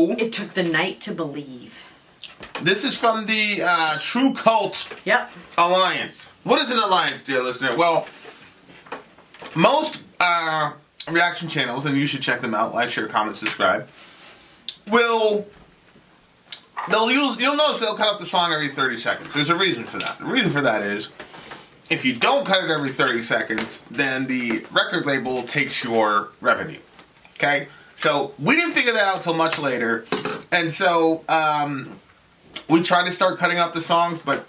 So... It took the night to believe. This is from the True Cult Alliance. What is an alliance, dear listener? Well, most reaction channels, and you should check them out, like, share, comment, subscribe, you'll notice they'll cut up the song every 30 seconds. There's a reason for that. The reason for that is, if you don't cut it every 30 seconds, then the record label takes your revenue. Okay? So, we didn't figure that out till much later, and so, we tried to start cutting up the songs, but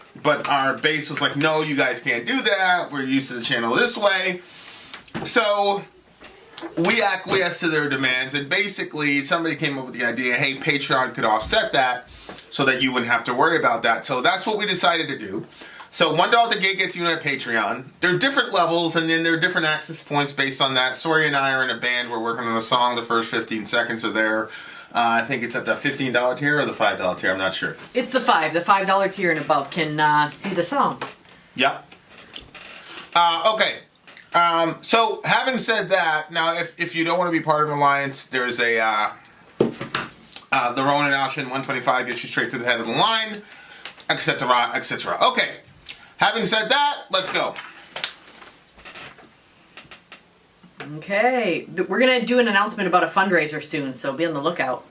our base was like, no, you guys can't do that. We're used to the channel this way. So we acquiesced to their demands, and basically somebody came up with the idea, hey, Patreon could offset that so that you wouldn't have to worry about that. So that's what we decided to do. So $1 the gig gets you on Patreon. There are different levels, and then there are different access points based on that. Sori and I are in a band. We're working on a song. The first 15 seconds are there. I think it's at the $15 tier or the $5 tier. I'm not sure. It's the $5 tier and above can see the song. Yep. Okay. So having said that, now if you don't want to be part of an alliance, there's a the Ronin option 125 gets you straight to the head of the line, etc., etc. Okay. Having said that, let's go. Okay, we're going to do an announcement about a fundraiser soon, so be on the lookout.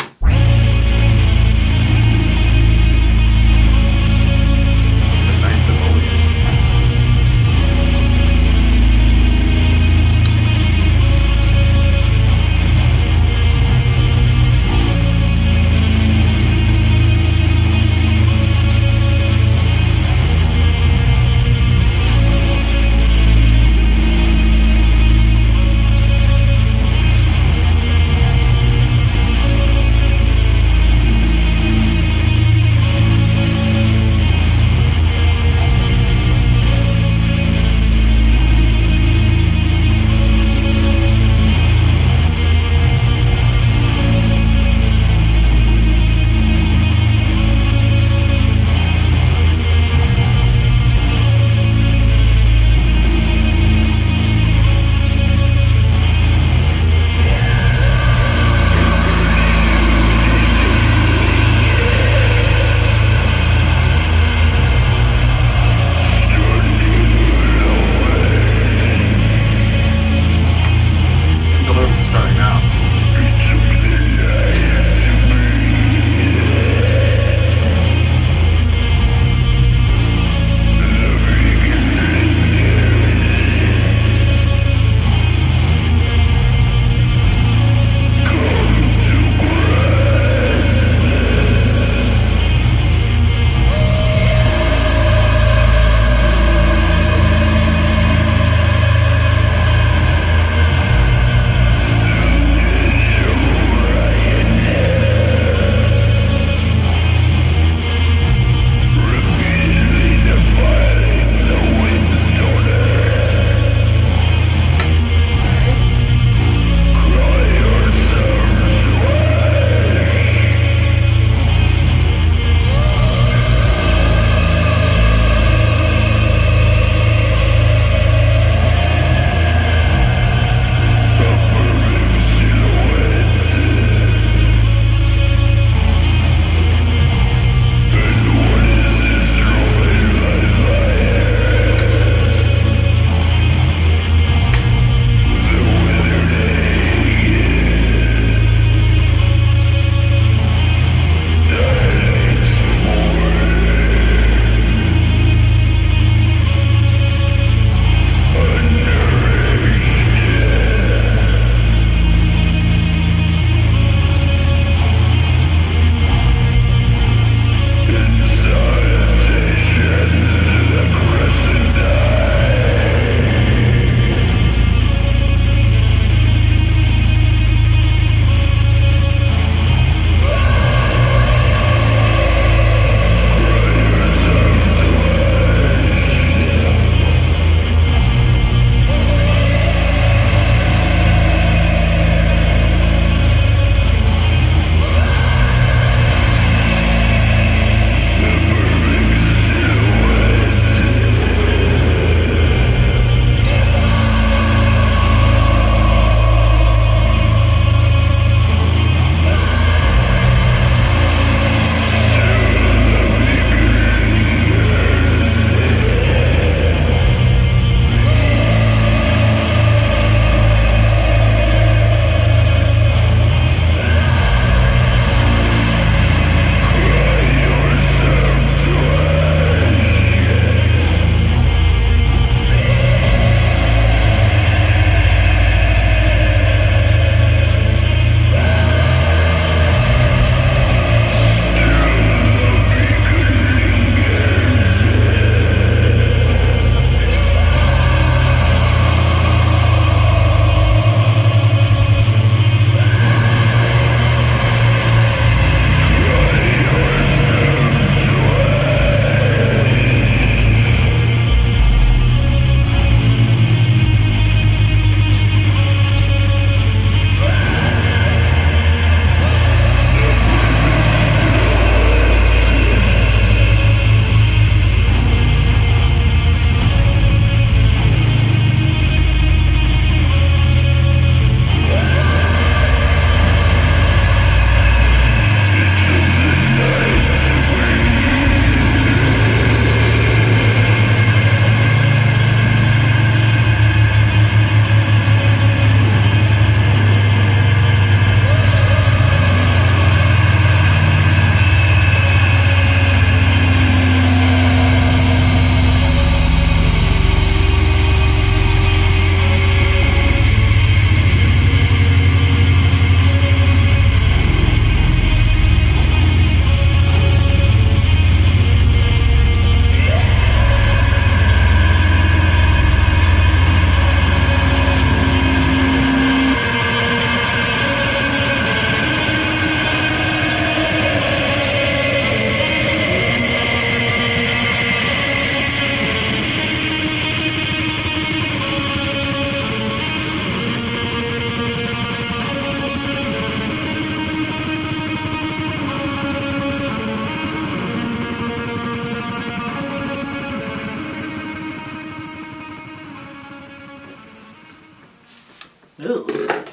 Ooh. Oh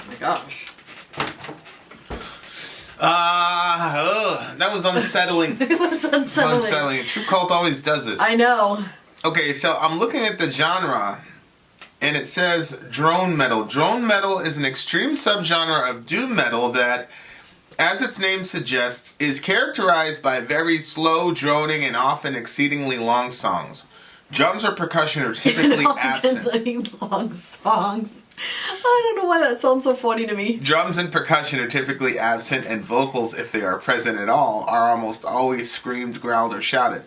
my gosh. That was unsettling. It was unsettling. Unsettling. True Cult always does this. I know. Okay, so I'm looking at the genre, and it says drone metal. Drone metal is an extreme subgenre of doom metal that, as its name suggests, is characterized by very slow, droning, and often exceedingly long songs. Drums or percussion are typically absent. Long songs. I don't know why that sounds so funny to me. Drums and percussion are typically absent, and vocals, if they are present at all, are almost always screamed, growled, or shouted.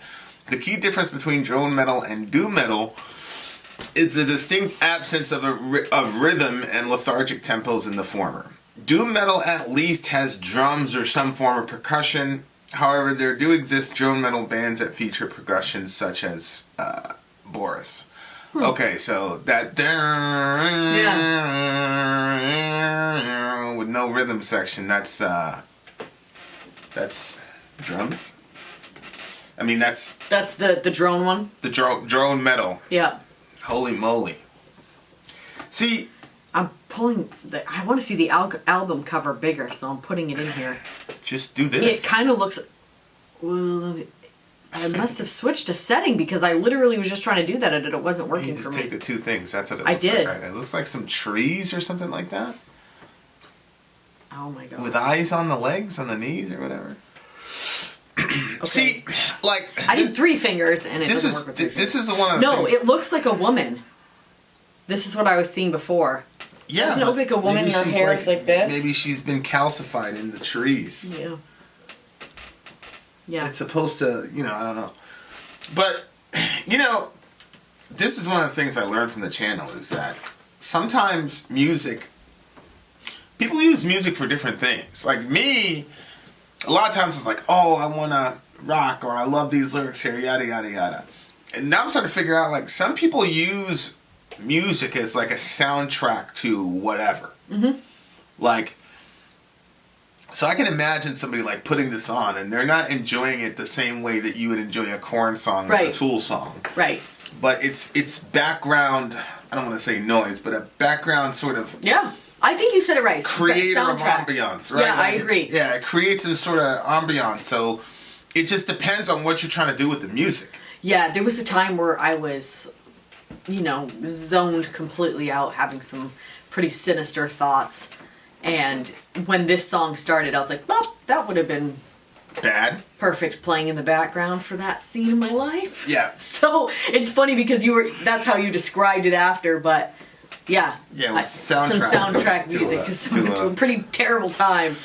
The key difference between drone metal and doom metal is the distinct absence of rhythm and lethargic tempos in the former. Doom metal at least has drums or some form of percussion. However, there do exist drone metal bands that feature percussion, such as Boris. Okay, so that with no rhythm section, that's drums. I mean, that's the drone one. The drone metal. Yeah. Holy moly! See, I'm pulling. I want to see the album cover bigger, so I'm putting it in here. Just do this. It kind of looks. Well, I must have switched a setting because I literally was just trying to do that and it wasn't working for me. You just take the two things. That's what it I looks did. like. Right? It looks like some trees or something like that. Oh my god. With eyes on the legs, on the knees, or whatever. Okay. See, like I did 3 fingers and it doesn't work with 3 fingers. This is one of the things. No, it looks like a woman. This is what I was seeing before. Yeah, doesn't it look like a woman and her hair is like this? Maybe she's been calcified in the trees. Yeah. Yeah. It's supposed to, I don't know. But, this is one of the things I learned from the channel is that sometimes people use music for different things. Like me, a lot of times it's like, oh, I want to rock, or I love these lyrics here, yada, yada, yada. And now I'm starting to figure out, like, some people use music as like a soundtrack to whatever. Mm-hmm. Like, so I can imagine somebody like putting this on and they're not enjoying it the same way that you would enjoy a Korn song or a Tool song. Right. But it's background, I don't want to say noise, but a background sort of... Yeah. I think you said it right. Creator of ambiance, right? Yeah, I agree. It creates some sort of ambiance. So it just depends on what you're trying to do with the music. Yeah, there was a time where I was, zoned completely out, having some pretty sinister thoughts. And when this song started, I was like, well, that would have been bad. Perfect playing in the background for that scene in my life. Yeah. So it's funny because that's how you described it after, but yeah. Yeah, it was some soundtrack music to a pretty terrible time.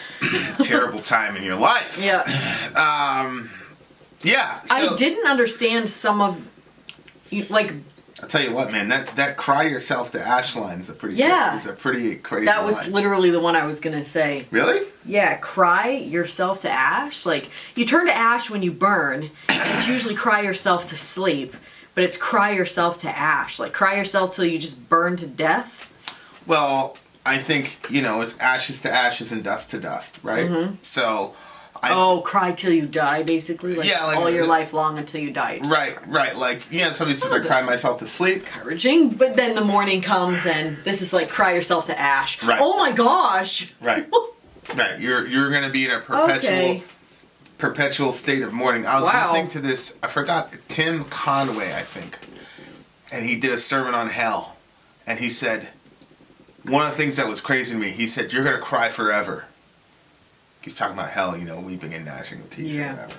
Terrible time in your life. Yeah. Yeah. So, I didn't understand some of, I'll tell you what, man. That "Cry Yourself to Ash" line is a pretty crazy. That was line. literally the one I was gonna say. Really? Yeah, cry yourself to ash. Like you turn to ash when you burn. It's usually cry yourself to sleep, but it's cry yourself to ash. Like cry yourself till you just burn to death. Well, I think it's ashes to ashes and dust to dust, right? Mm-hmm. So. Cry till you die, basically. Like all your life long until you die. Right. Like, somebody says I cried myself to sleep. Encouraging, but then the morning comes and this is like cry yourself to ash. Right. Oh my gosh. Right. Right. You're going to be in a perpetual state of mourning. I was listening to this, I forgot, Tim Conway, I think. And he did a sermon on hell. And he said, one of the things that was crazy to me, he said, you're going to cry forever. He's talking about hell, weeping and gnashing of teeth or whatever.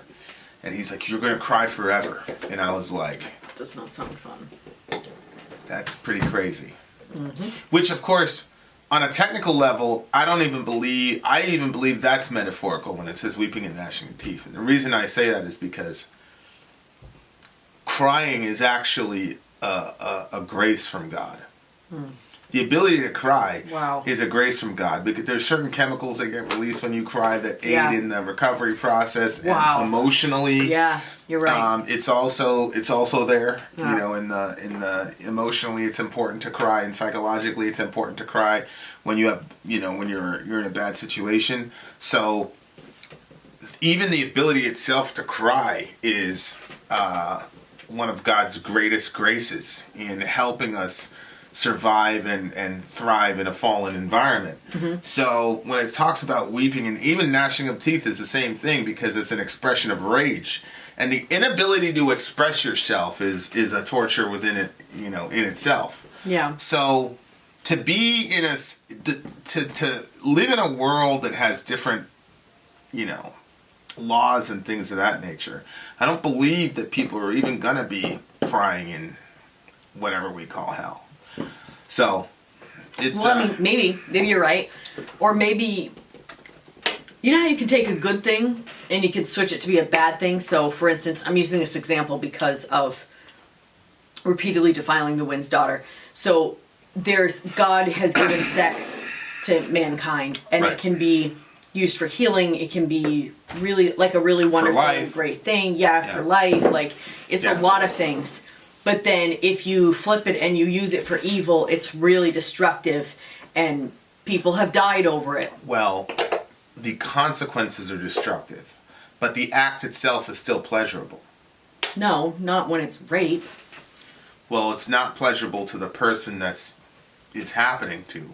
And he's like, you're going to cry forever. And I was like... That does not sound fun. That's pretty crazy. Mm-hmm. Which, of course, on a technical level, I even believe that's metaphorical when it says weeping and gnashing of teeth. And the reason I say that is because crying is actually a grace from God. Mm. The ability to cry is a grace from God because there's certain chemicals that get released when you cry that aid in the recovery process and emotionally. Yeah, you're right. It's also there. Yeah. In the emotionally, it's important to cry, and psychologically, it's important to cry when you have when you're in a bad situation. So even the ability itself to cry is one of God's greatest graces in helping us survive and thrive in a fallen environment. So when it talks about weeping and even gnashing of teeth is the same thing, because it's an expression of rage. And the inability to express yourself is a torture within it, in itself. Yeah. So to be in to live in a world that has different, laws and things of that nature, I don't believe that people are even gonna be crying in whatever we call hell. So it's maybe you're right, or maybe how you can take a good thing and you can switch it to be a bad thing. So, for instance, I'm using this example because of repeatedly defiling the wind's daughter. So, God has given sex to mankind, and it can be used for healing. It can be really like a really wonderful and great thing. For life. Like, it's a lot of things. But then if you flip it and you use it for evil, it's really destructive, and people have died over it. Well, the consequences are destructive, but the act itself is still pleasurable. No, not when it's rape. Well, it's not pleasurable to the person it's happening to.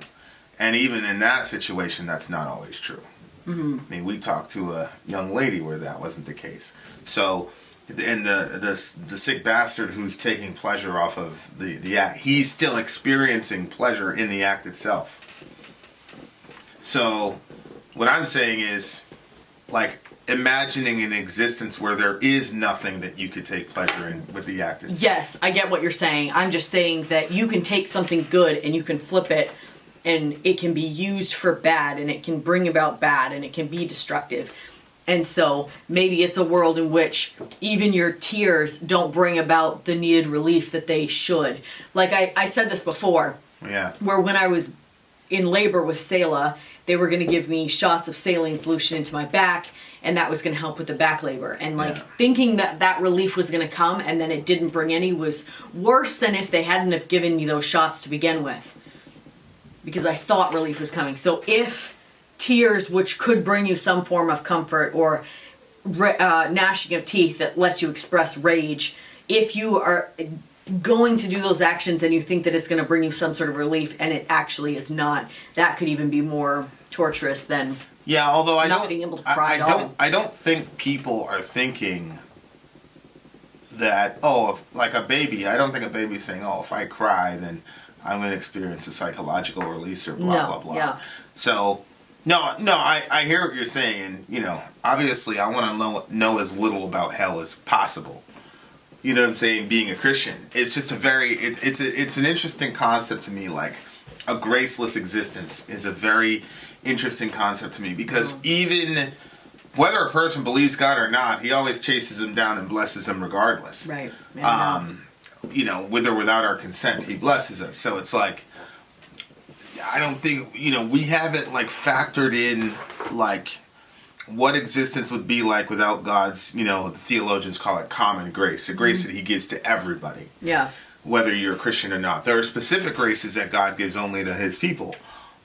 And even in that situation, that's not always true. I mean, we talked to a young lady where that wasn't the case. So, and the sick bastard who's taking pleasure off of the act, he's still experiencing pleasure in the act itself. So, what I'm saying is, like, imagining an existence where there is nothing that you could take pleasure in with the act itself. Yes, I get what you're saying. I'm just saying that you can take something good and you can flip it, and it can be used for bad, and it can bring about bad, and it can be destructive. And so maybe it's a world in which even your tears don't bring about the needed relief that they should. Like I said this before. Yeah. Where when I was in labor with Selah, they were going to give me shots of saline solution into my back, and that was going to help with the back labor. And thinking that relief was going to come and then it didn't bring any was worse than if they hadn't have given me those shots to begin with. Because I thought relief was coming. So if tears, which could bring you some form of comfort, or gnashing of teeth that lets you express rage, if you are going to do those actions and you think that it's going to bring you some sort of relief and it actually is not, that could even be more torturous than although not being able to cry at all. I don't think people are thinking that, like a baby, I don't think a baby's saying, if I cry, then I'm going to experience a psychological release or blah, blah, blah. So, no, I hear what you're saying, and, obviously I want to know as little about hell as possible. You know what I'm saying? Being a Christian. It's just it's an interesting concept to me. Like, a graceless existence is a very interesting concept to me, because even whether a person believes God or not, he always chases them down and blesses them regardless. Right. With or without our consent, he blesses us. So it's like, I don't think, we haven't like factored in like what existence would be like without God's, the theologians call it common grace, the grace that he gives to everybody. Yeah. Whether you're a Christian or not. There are specific graces that God gives only to his people,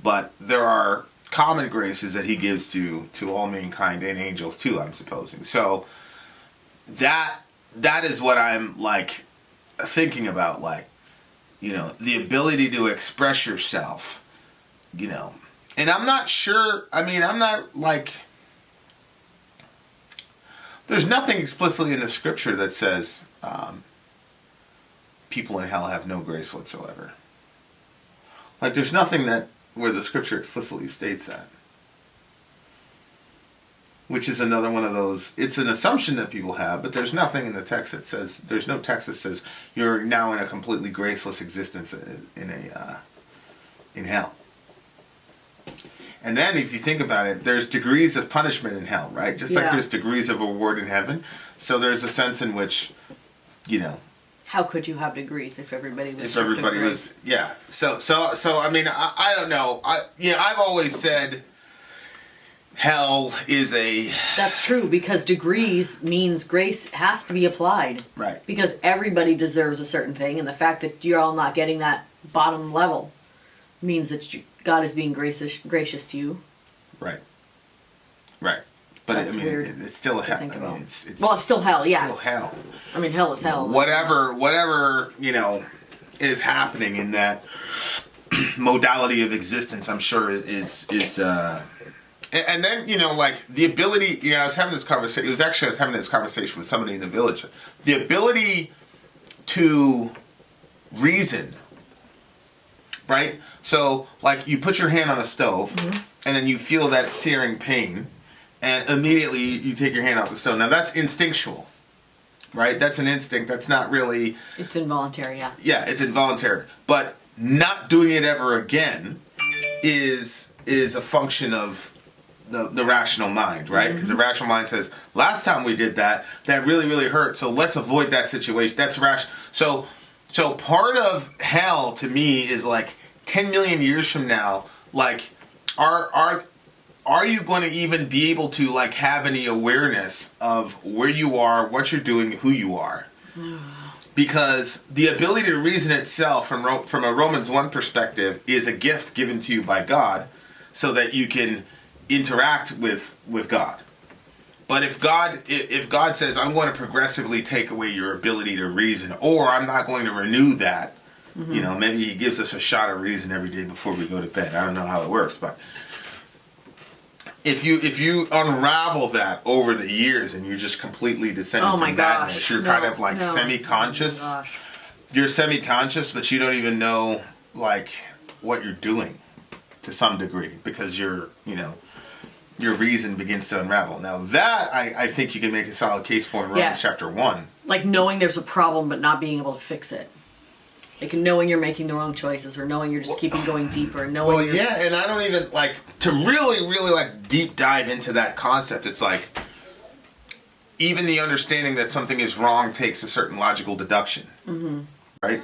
but there are common graces that he gives to all mankind and angels too, I'm supposing. So that is what I'm like thinking about, like, the ability to express yourself, and I'm not sure, I'm not like, there's nothing explicitly in the scripture that says people in hell have no grace whatsoever. Like, there's nothing where the scripture explicitly states that. Which is another one of those, it's an assumption that people have, but there's nothing in the text that says, there's no text that says you're now in a completely graceless existence in hell. And then if you think about it, there's degrees of punishment in hell, right? Just like there's degrees of reward in heaven. So there's a sense in which, how could you have degrees if everybody was? If everybody was, So I don't know. I've always said hell is a... That's true, because degrees means grace has to be applied. Right. Because everybody deserves a certain thing, and the fact that you're all not getting that bottom level means that God is being gracious to you. Right. Right. But That's weird it's still hell. It's still hell, yeah. It's still hell. Hell is hell. Whatever, is happening in that modality of existence, I'm sure is and then, you know, like the ability, you know, I was having this conversation, I was having this conversation with somebody in the village. The ability to reason, right? So, like, you put your hand on a stove, and then you feel that searing pain, and immediately you take your hand off the stove. Now, that's instinctual, right? That's an instinct. That's not really... It's involuntary, yeah. Yeah, it's involuntary. But not doing it ever again is a function of the rational mind, right? Because the rational mind says, last time we did that really, really hurt, so let's avoid that situation. That's rational. So part of hell, to me, is like 10 million years from now, like, are you going to even be able to, like, have any awareness of where you are, what you're doing, who you are? Because the ability to reason itself, from a Romans 1 perspective, is a gift given to you by God so that you can interact with God. But if God says, I'm going to progressively take away your ability to reason, or I'm not going to renew that, you know, maybe he gives us a shot of reason every day before we go to bed. I don't know how it works, but if you unravel that over the years and you're just completely descended to madness, you're kind of like semi-conscious. Oh my gosh. You're semi-conscious, but you don't even know, like, what you're doing to some degree, because your reason begins to unravel. Now that I think you can make a solid case for in Romans chapter 1. Like knowing there's a problem but not being able to fix it. Like knowing you're making the wrong choices, or knowing you're just keeping going deeper. And knowing and I don't even, like, to really, really, like, deep dive into that concept, it's like, even the understanding that something is wrong takes a certain logical deduction. Right?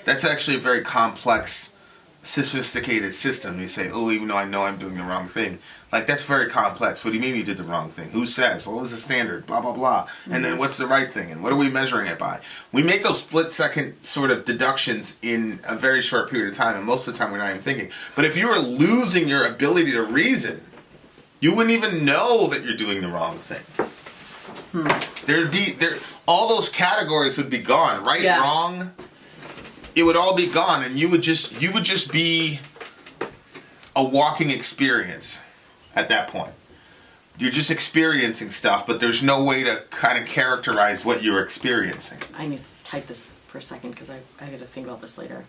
That's actually a very complex, sophisticated system. You say, oh, even though I know I'm doing the wrong thing. Like, that's very complex. What do you mean you did the wrong thing? Who says? What was the standard? Blah, blah, blah. And then what's the right thing? And what are we measuring it by? We make those split-second sort of deductions in a very short period of time, and most of the time we're not even thinking. But if you were losing your ability to reason, you wouldn't even know that you're doing the wrong thing. All those categories would be gone. Right, wrong, it would all be gone, and you would just be a walking experience. At that point, you're just experiencing stuff, but there's no way to kind of characterize what you're experiencing. I need to type this for a second because I got to think about this later.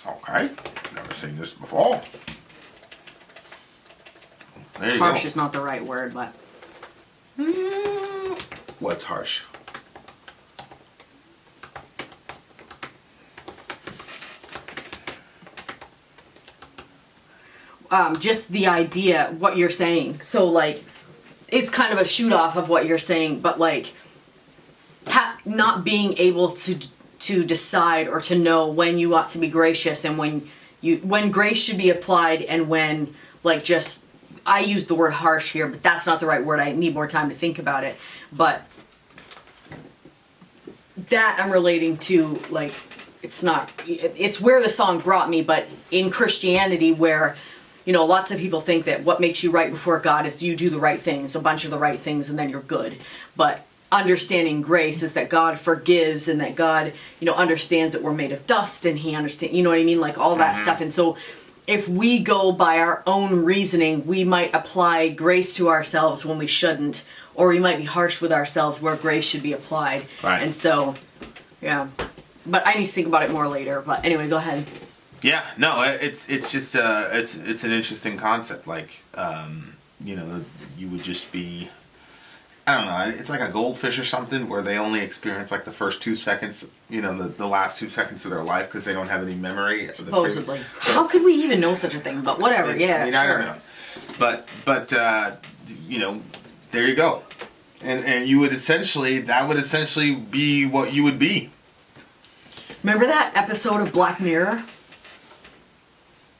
Okay, never seen this before. There you go. Harsh is not the right word, but what's harsh? just the idea, what you're saying. So, like, it's kind of a shoot off of what you're saying, but, like, not being able to decide or to know when you ought to be gracious and when grace should be applied, and when, like, just, I use the word harsh here, but that's not the right word. I need more time to think about it. But that I'm relating to, like, it's where the song brought me, but in Christianity, where, you know, lots of people think that what makes you right before God is you do the right things, a bunch of the right things, and then you're good. But understanding grace is that God forgives, and that God, you know, understands that we're made of dust, and he understands, you know what I mean? Like, all that stuff. And so if we go by our own reasoning, we might apply grace to ourselves when we shouldn't, or we might be harsh with ourselves where grace should be applied. Right. And so, yeah. But I need to think about it more later. But anyway, go ahead. Yeah, no, it's just it's an interesting concept. Like, you know, you would just be, I don't know, it's like a goldfish or something, where they only experience like the first 2 seconds, you know, the last 2 seconds of their life, because they don't have any memory. Supposedly. How could we even know such a thing? But whatever, I mean, sure. I don't know. But you know, there you go. And that would essentially be what you would be. Remember that episode of Black Mirror?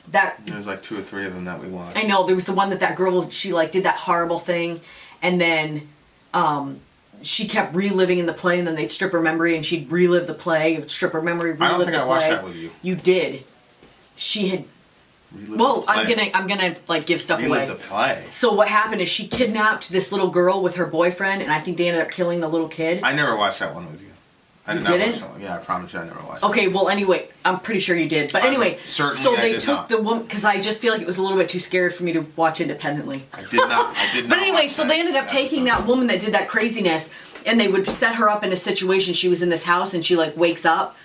There's like 2 or 3 of them that we watched. I know, there was the one that girl, she like did that horrible thing, and then she kept reliving in the play, and then they'd strip her memory, and she'd relive the play, strip her memory, relive the play. I don't think I watched that with you. You did. She had Well, I'm gonna like give stuff away. The play. So what happened is she kidnapped this little girl with her boyfriend, and I think they ended up killing the little kid. I never watched that one with you. I did not watch that one. Yeah, I promise you I never watched it. Okay, well, anyway, I'm pretty sure you did. But anyway, certainly so I they did took not. the woman, because I just feel like it was a little bit too scared for me to watch independently. I did not. But anyway, so they ended up taking that woman that did that craziness, and they would set her up in a situation. She was in this house, and she like wakes up,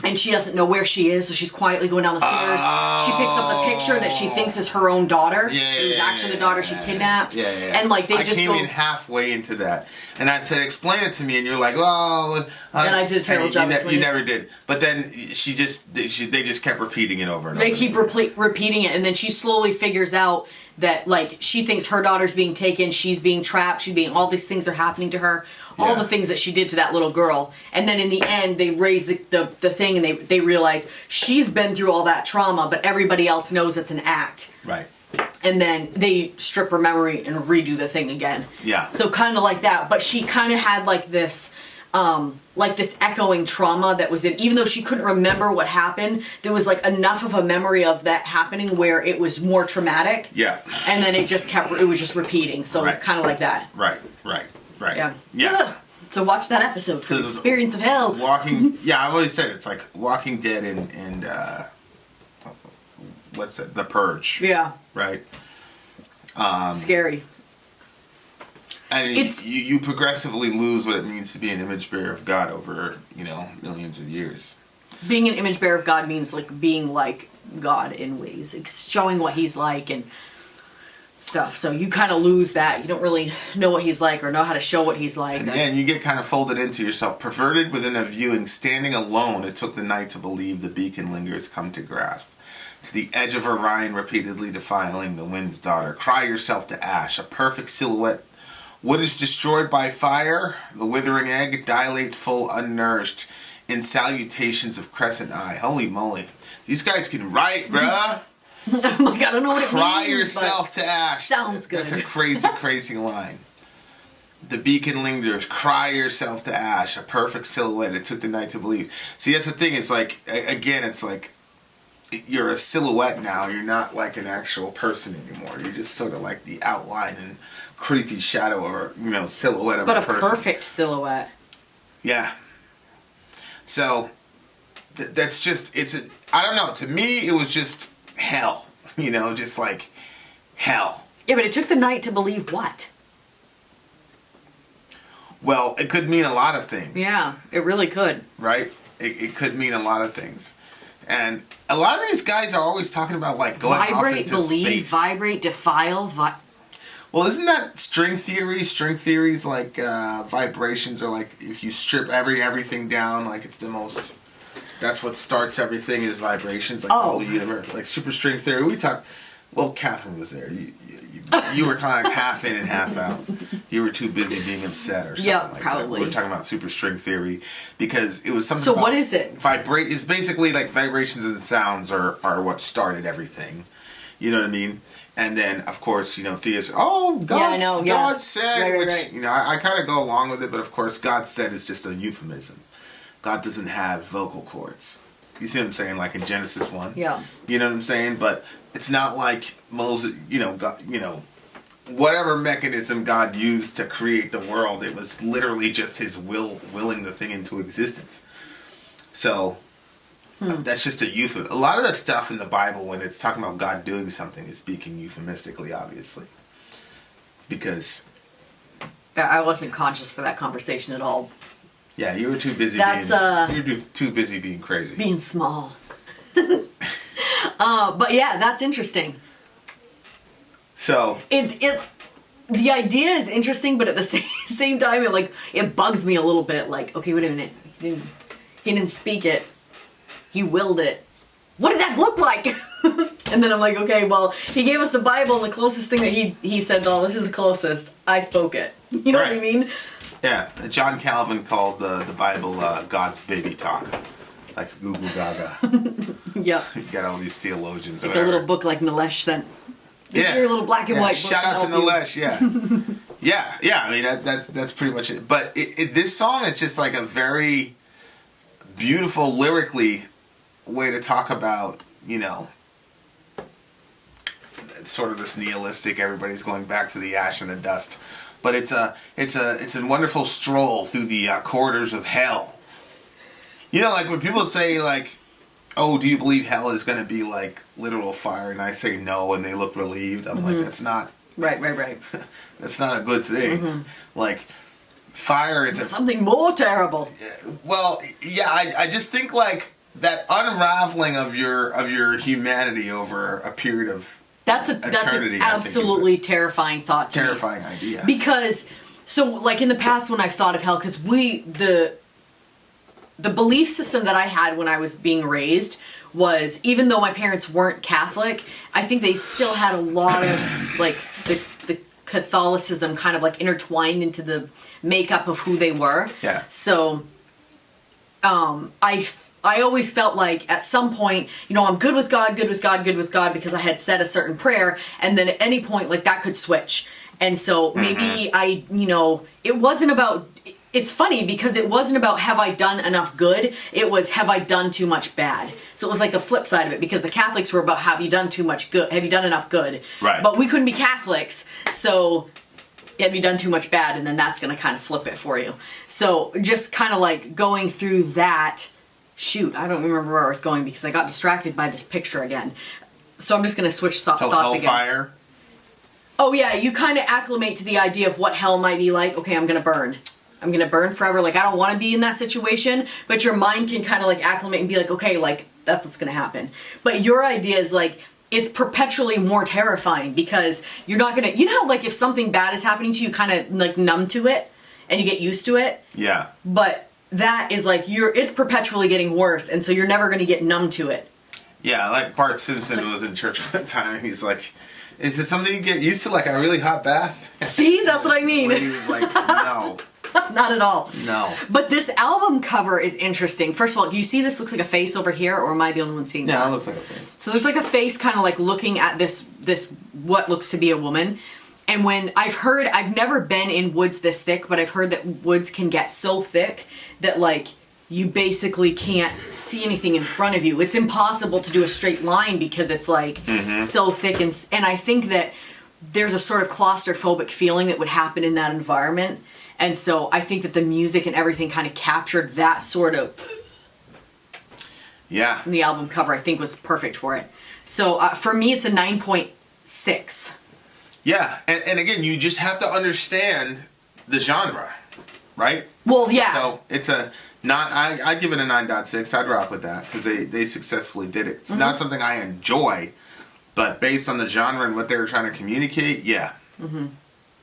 and she doesn't know where she is, so she's quietly going down the stairs. She picks up the picture that she thinks is her own daughter. It was actually the daughter she kidnapped. And like they I just came in halfway into that, and I said, "Explain it to me," and you're like, "Oh." And I did a terrible job. You never did. But then they just kept repeating it over and over. They keep repeating it, and then she slowly figures out that like she thinks her daughter's being taken, she's being trapped, all these things are happening to her. All the things that she did to that little girl. And then in the end, they raise the thing and they realize she's been through all that trauma, but everybody else knows it's an act. Right. And then they strip her memory and redo the thing again. Yeah. So kind of like that. But she kind of had like this echoing trauma that was in, even though she couldn't remember what happened, there was like enough of a memory of that happening where it was more traumatic. Yeah. And then it was just repeating. So kind of like that. Right. Yeah. Yeah. So watch that episode for the experience of hell. I've always said it's like Walking Dead and what's it? The Purge. Yeah. Right. Scary. And you progressively lose what it means to be an image bearer of God over, millions of years. Being an image bearer of God means like being like God in ways, showing what he's like and stuff. So you kind of lose that. You don't really know what he's like or know how to show what he's like. And you get kind of folded into yourself. Perverted within a viewing, standing alone, it took the night to believe the beacon lingers come to grasp. To the edge of Orion, repeatedly defiling the wind's daughter. Cry yourself to ash, a perfect silhouette. What is destroyed by fire? The withering egg dilates full unnourished in salutations of crescent eye. Holy moly. These guys can write, bruh. I'm like, I don't know what it means. Cry yourself to ash. Sounds good. That's a crazy, crazy line. The beacon lingers. Cry yourself to ash. A perfect silhouette. It took the night to believe. See, that's the thing. It's like, again, it's like you're a silhouette now. You're not like an actual person anymore. You're just sort of like the outline and creepy shadow or silhouette of a person. But a perfect silhouette. Yeah. So that's just I don't know. To me, it was just hell. Just like hell. Yeah, but it took the night to believe what? Well, it could mean a lot of things. Yeah, it really could. Right? It could mean a lot of things. And a lot of these guys are always talking about like going off into space. Vibrate, defile, Well, isn't that string theory? String theory's like vibrations are like if you strip everything down, like it's the most. That's what starts everything is vibrations, like all the universe, like superstring theory. We talked. Well, Catherine was there. You were kind of like half in and half out. You were too busy being upset or something like probably. that. We were talking about superstring theory because it was something. So about what is it? Is basically like vibrations and sounds are what started everything. You know what I mean? And then, of course, theists, God said, which, I kind of go along with it, but of course, God said is just a euphemism. God doesn't have vocal cords. You see what I'm saying? Like in Genesis 1. Yeah. You know what I'm saying? But it's not like Moses, God, whatever mechanism God used to create the world, it was literally just his willing the thing into existence. So, that's just a euphemism. A lot of the stuff in the Bible, when it's talking about God doing something, is speaking euphemistically, obviously. Because... I wasn't conscious for that conversation at all. Yeah, you were too busy too busy being crazy. Being small. But yeah, that's interesting. So... The idea is interesting, but at the same time, it bugs me a little bit. Like, okay, wait a minute. He didn't speak it. He willed it. What did that look like? And then I'm like, okay, well, he gave us the Bible, and the closest thing that he said, oh, this is the closest. I spoke it. You know what I mean? Yeah. John Calvin called the Bible God's baby talk. Like Google Gaga. Yeah. You got all these theologians. Like a little book like Nilesh sent. This your little black and white book. Shout out to Nilesh, yeah. I mean, that's pretty much it. But this song is just like a very beautiful lyrically way to talk about, sort of this nihilistic, everybody's going back to the ash and the dust. But it's a wonderful stroll through the corridors of hell. You know, like when people say like, "Oh, do you believe hell is going to be like literal fire?" and I say no, and they look relieved. I'm like, that's not Right. that's not a good thing. Like, fire is something more terrible. Well, yeah, I just think like that unraveling of your humanity over a period of That's an absolutely terrifying thought to me. Terrifying idea. Because, so like in the past when I've thought of hell, because the belief system that I had when I was being raised was, even though my parents weren't Catholic, I think they still had a lot of like the Catholicism kind of like intertwined into the makeup of who they were. Yeah. So, I always felt like at some point, you know, I'm good with God because I had said a certain prayer, and then at any point, like, that could switch. And so maybe it wasn't about, it's funny because it wasn't about have I done enough good, it was have I done too much bad. So it was like the flip side of it, because the Catholics were about have you done too much good, have you done enough good? Right. But we couldn't be Catholics, so have you done too much bad, and then that's going to kind of flip it for you. So just kind of like going through that. Shoot, I don't remember where I was going because I got distracted by this picture again. So I'm just going to switch thoughts hellfire? again. Hellfire? Oh yeah, you kind of acclimate to the idea of what hell might be like. Okay, I'm going to burn. I'm going to burn forever. Like, I don't want to be in that situation, but your mind can kind of like acclimate and be like, okay, like, that's what's going to happen. But your idea is like, it's perpetually more terrifying because you're not going to, you know how like if something bad is happening to you, kind of like numb to it and you get used to it? Yeah. But that is like it's perpetually getting worse, and so you're never going to get numb to it. Yeah, like Bart Simpson was in church one time. He's like, "Is it something you get used to, like a really hot bath?" See, that's what I mean. He was like, "No, not at all." No. But this album cover is interesting. First of all, do you see this looks like a face over here, or am I the only one seeing that? Yeah, it looks like a face. So there's like a face, kind of like looking at this what looks to be a woman. And when I've never been in woods this thick, but I've heard that woods can get so thick that like you basically can't see anything in front of you. It's impossible to do a straight line because it's like so thick. And I think that there's a sort of claustrophobic feeling that would happen in that environment. And so I think that the music and everything kind of captured that sort of... Yeah. The album cover, I think, was perfect for it. So for me, it's a 9.6. Yeah, and again, you just have to understand the genre, right? Well, yeah. So it's I'd give it a 9.6. I'd rock with that because they successfully did it. It's not something I enjoy, but based on the genre and what they were trying to communicate, yeah.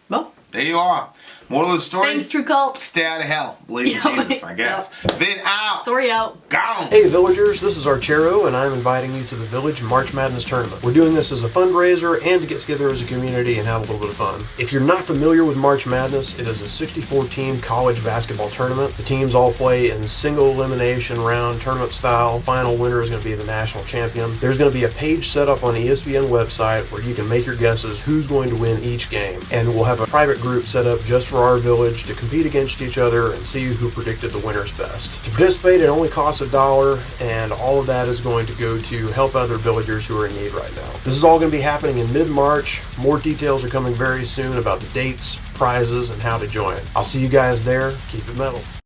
Well, there you are. Moral of the story? Thanks, True Cult. Stay out of hell. Believe in Jesus, I guess. Vin out. Sori out. Gone. Hey villagers, this is Archero, and I'm inviting you to the Village March Madness Tournament. We're doing this as a fundraiser and to get together as a community and have a little bit of fun. If you're not familiar with March Madness, it is a 64-team college basketball tournament. The teams all play in single elimination round tournament style. Final winner is going to be the national champion. There's going to be a page set up on the ESPN website where you can make your guesses who's going to win each game. And we'll have a private group set up just for our village to compete against each other and see who predicted the winners best. To participate, it only costs $1, and all of that is going to go to help other villagers who are in need right now. This is all going to be happening in mid-March. More details are coming very soon about the dates, prizes, and how to join. I'll see you guys there. Keep it metal.